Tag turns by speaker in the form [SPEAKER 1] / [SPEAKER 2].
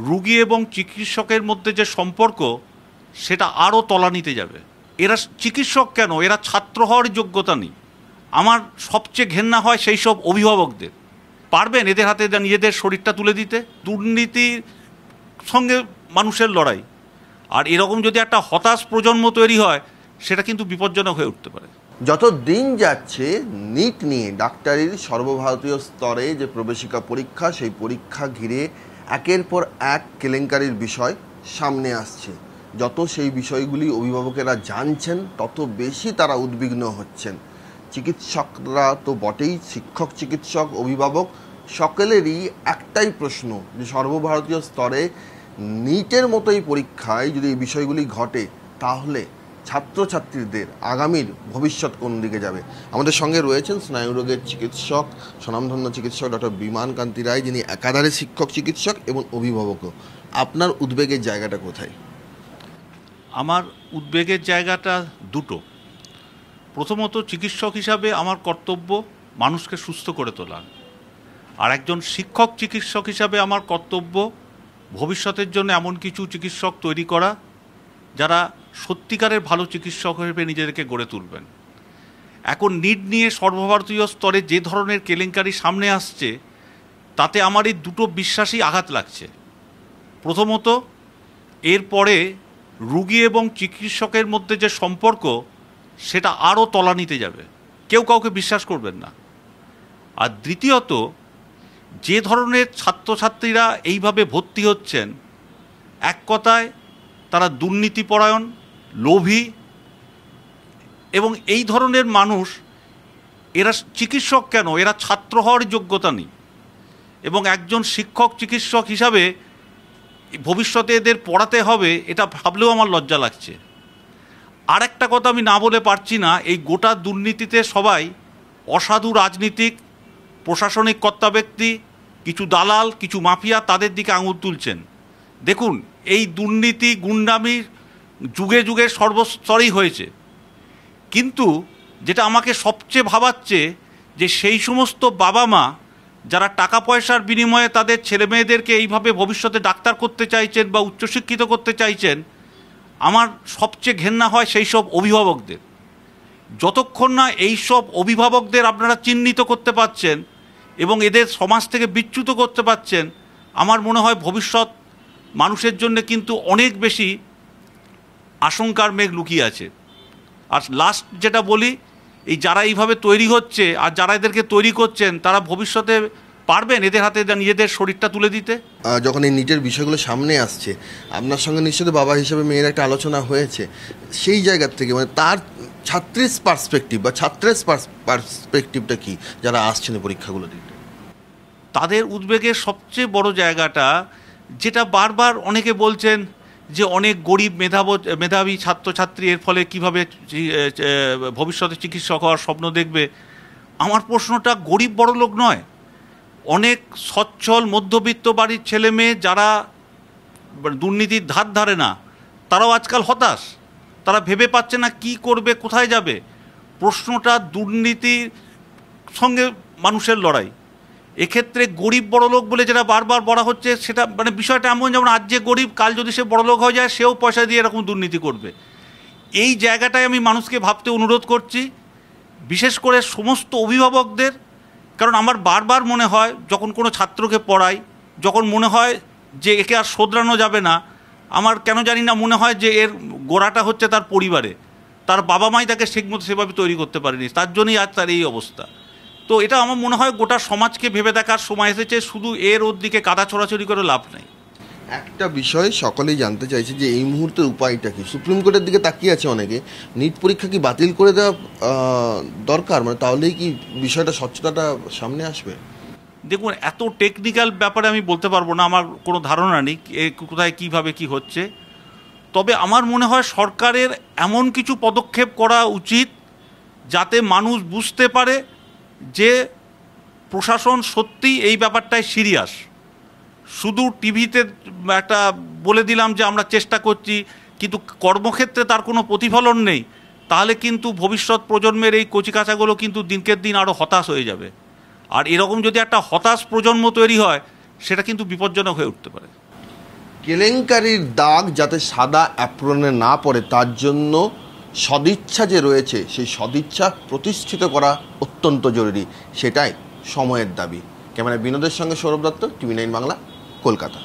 [SPEAKER 1] রুগী এবং চিকিৎসকের মধ্যে যে সম্পর্ক সেটা আরও তলানিতে যাবে। এরা চিকিৎসক কেন, এরা ছাত্র হওয়ার যোগ্যতা নেই। আমার সবচেয়ে ঘেন্না হয় সেই সব অভিভাবকদের। পারবেন এদের হাতে নিজেদের শরীরটা তুলে দিতে? দুর্নীতির সঙ্গে মানুষের লড়াই। আর এরকম যদি একটা হতাশ প্রজন্ম তৈরি হয় সেটা কিন্তু বিপজ্জনক হয়ে উঠতে পারে।
[SPEAKER 2] যত দিন যাচ্ছে নিট নিয়ে ডাক্তারির সর্বভারতীয় স্তরে যে প্রবেশিকা পরীক্ষা, সেই পরীক্ষা ঘিরে একের পর এক কেলেঙ্কারির বিষয় সামনে আসছে। যত সেই বিষয়গুলি অভিভাবকেরা জানছেন তত বেশি তারা উদ্বিগ্ন হচ্ছেন। চিকিৎসকরা তো বটেই, শিক্ষক, চিকিৎসক, অভিভাবক সকলেরই একটাই প্রশ্ন যে সর্বভারতীয় স্তরে নিটের মতোই পরীক্ষায় যদি এই বিষয়গুলি ঘটে তাহলে ছাত্রছাত্রীদের আগামীর ভবিষ্যৎ কোন দিকে যাবে। আমাদের সঙ্গে রয়েছেন স্নায়ুরোগের চিকিৎসক, স্বনামধন্য চিকিৎসক ডক্টর বিমান কান্তি রায়, যিনি একাধারে শিক্ষক, চিকিৎসক এবং অভিভাবকও। আপনার উদ্বেগের জায়গাটা কোথায়?
[SPEAKER 1] আমার উদ্বেগের জায়গাটা দুটো। প্রথমত, চিকিৎসক হিসাবে আমার কর্তব্য মানুষকে সুস্থ করে তোলা, আর একজন শিক্ষক চিকিৎসক হিসাবে আমার কর্তব্য ভবিষ্যতের জন্য এমন কিছু চিকিৎসক তৈরি করা যারা সত্যিকারের ভালো চিকিৎসক হিসেবে নিজেদেরকে গড়ে তুলবেন। এখন নিট নিয়ে সর্বভারতীয় স্তরে যে ধরনের কেলেঙ্কারি সামনে আসছে তাতে আমার এই দুটো বিশ্বাসই আঘাত লাগছে। প্রথমত, এরপরে রুগী এবং চিকিৎসকের মধ্যে যে সম্পর্ক সেটা আরও তলানিতে যাবে, কেউ কাউকে বিশ্বাস করবেন না। আর দ্বিতীয়ত, যে ধরনের ছাত্রছাত্রীরা এইভাবে ভর্তি হচ্ছেন, এক কথায় তারা দুর্নীতিপরায়ণ, লোভী, এবং এই ধরনের মানুষ। এরা চিকিৎসক কেন, এরা ছাত্র হওয়ার যোগ্যতা নেই। এবং একজন শিক্ষক চিকিৎসক হিসাবে ভবিষ্যতে এদের পড়াতে হবে এটা ভাবলেও আমার লজ্জা লাগছে। আর একটা কথা আমি না বলে পারছি না, এই গোটা দুর্নীতিতে সবাই অসাধু রাজনীতিক, প্রশাসনিক কর্তা ব্যক্তি, কিছু দালাল, কিছু মাফিয়া তাদের দিকে আঙুল তুলছেন। দেখুন, এই দুর্নীতি গুন্ডামি যুগে যুগে সর্বস্তরেই হয়েছে, কিন্তু যেটা আমাকে সবচেয়ে ভাবাচ্ছে যে সেই সমস্ত বাবা মা যারা টাকা পয়সার বিনিময়ে তাদের ছেলেমেয়েদেরকে এইভাবে ভবিষ্যতে ডাক্তার করতে চাইছেন বা উচ্চশিক্ষিত করতে চাইছেন, আমার সবচেয়ে ঘেন্না হয় সেই সব অভিভাবকদের। যতক্ষণ না এই সব অভিভাবকদের আপনারা চিহ্নিত করতে পারছেন এবং এদের সমাজ থেকে বিচ্যুত করতে পারছেন, আমার মনে হয় ভবিষ্যৎ মানুষের জন্য কিন্তু অনেক বেশি আশঙ্কার মেঘ লুকিয়ে আছে। আর লাস্ট যেটা বলি, এই যারা এইভাবে তৈরি হচ্ছে আর যারা এদেরকে তৈরি করছেন তারা ভবিষ্যতে পারবেন এদের হাতে নিজেদের শরীরটা তুলে দিতে?
[SPEAKER 2] যখন এই নিটের বিষয়গুলো সামনে আসছে, আপনার সঙ্গে নিশ্চয়ই বাবা হিসেবে মেয়ের একটা আলোচনা হয়েছে, সেই জায়গার থেকে মানে তার ছাত্রীর পার্সপেক্টিভ বা ছাত্রের পার্সপেক্টিভটা কি যারা আসছেন পরীক্ষাগুলো দিতে?
[SPEAKER 1] তাদের উদ্বেগের সবচেয়ে বড় জায়গাটা যেটা বারবার অনেকে বলছেন যে অনেক গরিব মেধাবী ছাত্রছাত্রী এর ফলে কীভাবে ভবিষ্যতে চিকিৎসক হওয়ার স্বপ্ন দেখবে। আমার প্রশ্নটা গরিব বড় লোক নয়, অনেক সচ্ছল মধ্যবিত্ত বাড়ির ছেলে মেয়ে যারা দুর্নীতির ধার ধারে না, তারাও আজকাল হতাশ। তারা ভেবে পাচ্ছে না কি করবে, কোথায় যাবে। প্রশ্নটা দুর্নীতির সঙ্গে মানুষের লড়াই। এক্ষেত্রে গরিব বড়লোক বলে যেটা বারবার বলা হচ্ছে, সেটা মানে বিষয়টা এমন যেমন আজ যে গরিব, কাল যদি সে বড়লোক হয়ে যায় সেও পয়সা দিয়ে এরকম দুর্নীতি করবে। এই জায়গাটায় আমি মানুষকে ভাবতে অনুরোধ করছি, বিশেষ করে সমস্ত অভিভাবকদের। কারণ আমার বারবার মনে হয় যখন কোনো ছাত্রকে পড়াই, যখন মনে হয় যে একে আর শোধরানো যাবে না, আমার কেন জানি না মনে হয় যে এর গোড়াটা হচ্ছে তার পরিবারে, তার বাবা মাই তাকে ঠিকমতো সেভাবে তৈরি করতে পারেনি, তার জন্যই আজ তার এই অবস্থা। তো এটা আমার মনে হয় গোটা সমাজকে ভেবে দেখার সময় এসেছে, শুধু এর ওর দিকে কাদা ছড়াছড়ি করে লাভ নেই।
[SPEAKER 2] একটা বিষয় সকলেই জানতে চাইছে যে এই মুহূর্তে উপায়টা কি। সুপ্রিম কোর্টের দিকে তাকিয়ে আছে অনেকে, নিট পরীক্ষা কি বাতিল করে দেওয়া দরকার, মানে তাহলেই কি বিষয়টা স্বচ্ছতাটা সামনে আসবে?
[SPEAKER 1] দেখুন, এত টেকনিক্যাল ব্যাপারে আমি বলতে পারবো না, আমার কোনো ধারণা নেই কোথায় কীভাবে কি হচ্ছে। তবে আমার মনে হয় সরকারের এমন কিছু পদক্ষেপ করা উচিত যাতে মানুষ বুঝতে পারে যে প্রশাসন সত্যিই এই ব্যাপারটায় সিরিয়াস। শুধু টিভিতে একটা বলে দিলাম যে আমরা চেষ্টা করছি, কিন্তু কর্মক্ষেত্রে তার কোনো প্রতিফলন নেই, তাহলে কিন্তু ভবিষ্যৎ প্রজন্মের এই কচিকাঁচাগুলো কিন্তু দিনকের দিন আরও হতাশ হয়ে যাবে। আর এরকম যদি একটা হতাশ প্রজন্ম তৈরি হয় সেটা কিন্তু বিপজ্জনক হয়ে উঠতে পারে।
[SPEAKER 2] কেলেঙ্কারির দাগ যাতে সাদা অ্যাপ্রনে না পড়ে তার জন্য সদিচ্ছা যে রয়েছে সেই সদিচ্ছা প্রতিষ্ঠিত করা অত্যন্ত জরুরি, সেটাই সময়ের দাবি। ক্যামেরায় বিনোদের সঙ্গে সৌরভ দত্ত, টিভি 9 বাংলা, কলকাতা।